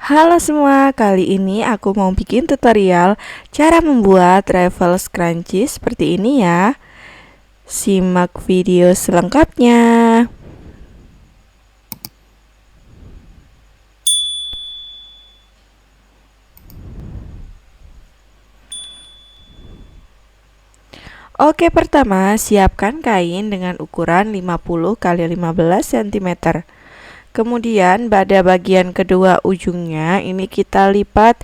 Halo semua, kali ini aku mau bikin tutorial cara membuat travel scrunchie seperti ini ya. Simak video selengkapnya. Oke, pertama siapkan kain dengan ukuran 50 x 15 cm. Kemudian pada bagian kedua ujungnya ini kita lipat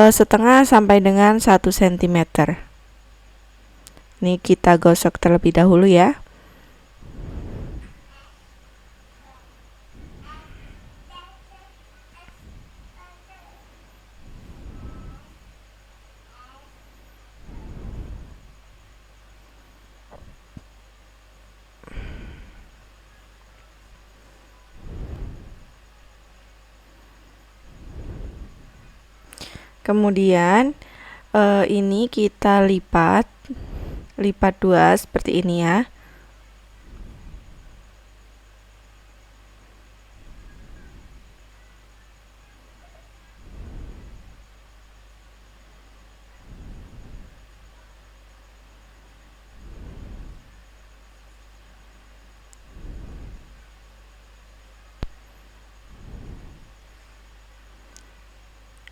setengah sampai dengan 1 cm. Ini kita gosok terlebih dahulu ya. Kemudian ini kita lipat dua seperti ini ya.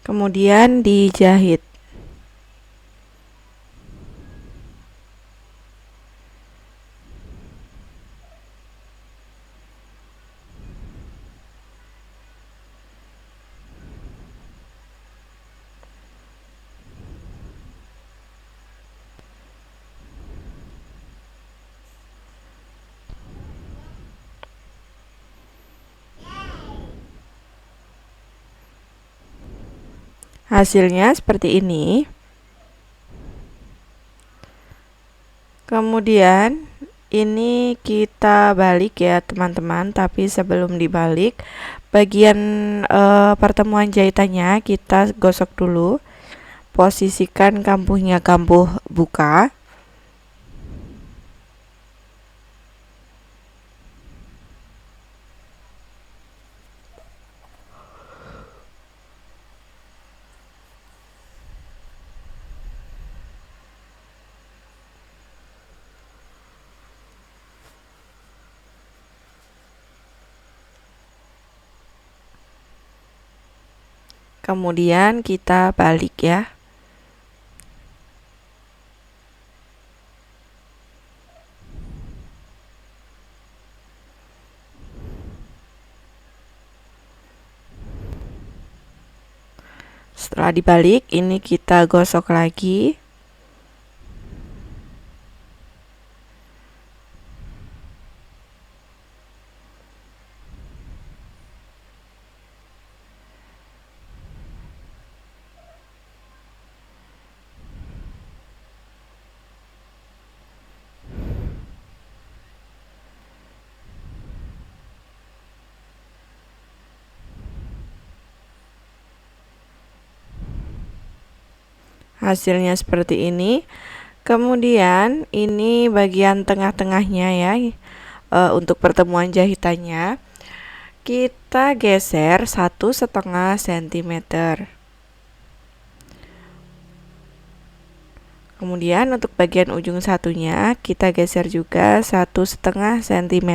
Kemudian dijahit. Hasilnya seperti ini. Kemudian ini kita balik ya teman-teman, tapi sebelum dibalik bagian pertemuan jahitannya kita gosok dulu. Posisikan kambuhnya kambuh buka. Kemudian kita balik ya. Setelah dibalik, ini kita gosok lagi. Hasilnya seperti ini. Kemudian ini bagian tengah-tengahnya ya, untuk pertemuan jahitannya kita geser 1,5 cm. Kemudian untuk bagian ujung satunya kita geser juga 1,5 cm.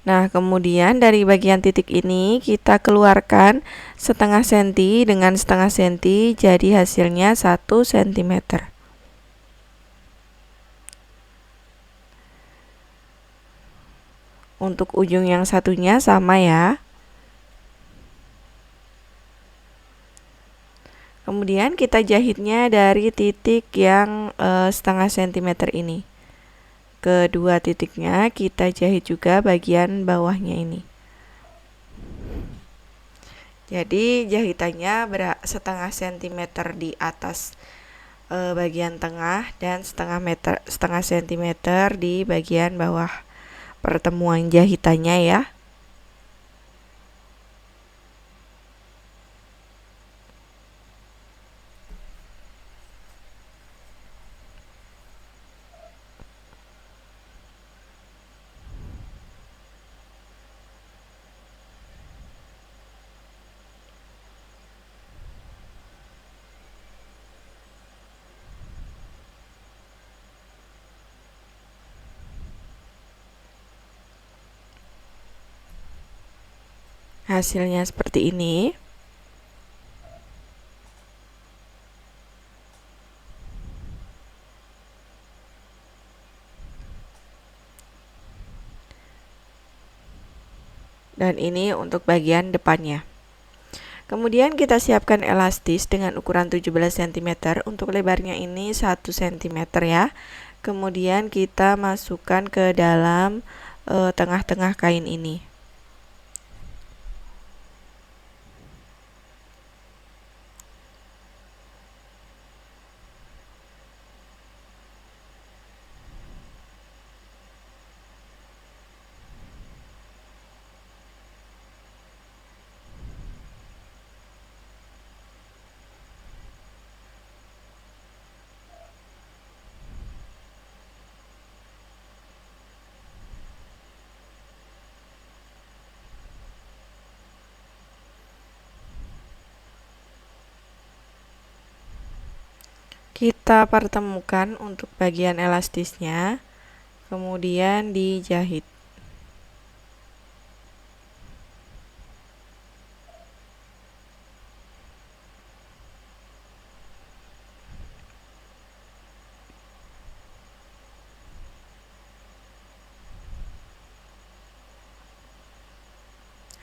Nah, kemudian dari bagian titik ini kita keluarkan setengah senti dengan setengah senti, jadi hasilnya 1 cm. Untuk ujung yang satunya sama ya. Kemudian kita jahitnya dari titik yang setengah sentimeter ini. Kedua titiknya kita jahit juga bagian bawahnya ini. Jadi jahitannya setengah sentimeter di atas bagian tengah dan setengah sentimeter di bagian bawah pertemuan jahitannya ya. Hasilnya seperti ini. Dan ini untuk bagian depannya. Kemudian kita siapkan elastis dengan ukuran 17 cm. Untuk lebarnya ini 1 cm ya. Kemudian kita masukkan ke dalam tengah-tengah kain ini. Kita pertemukan untuk bagian elastisnya, kemudian dijahit.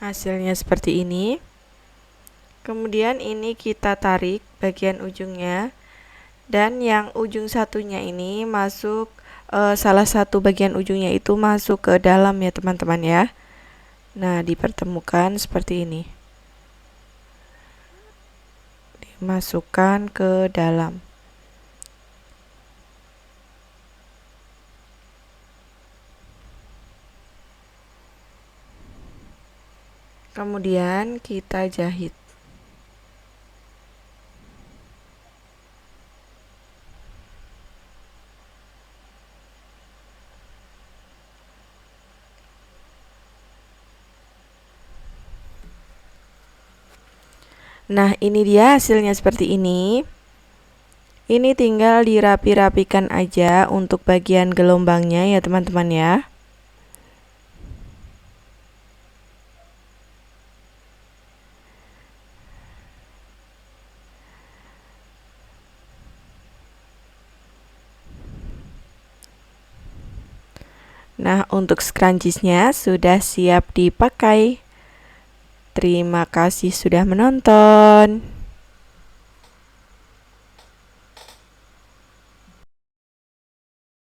Hasilnya seperti ini. Kemudian ini kita tarik bagian ujungnya, dan yang ujung satunya ini masuk, salah satu bagian ujungnya itu masuk ke dalam ya teman-teman ya. Nah, dipertemukan seperti ini, dimasukkan ke dalam. Kemudian kita jahit. Nah, ini dia hasilnya seperti ini. Ini tinggal dirapi-rapikan aja untuk bagian gelombangnya ya teman-teman ya. Nah, untuk scrunchiesnya sudah siap dipakai. Terima kasih sudah menonton.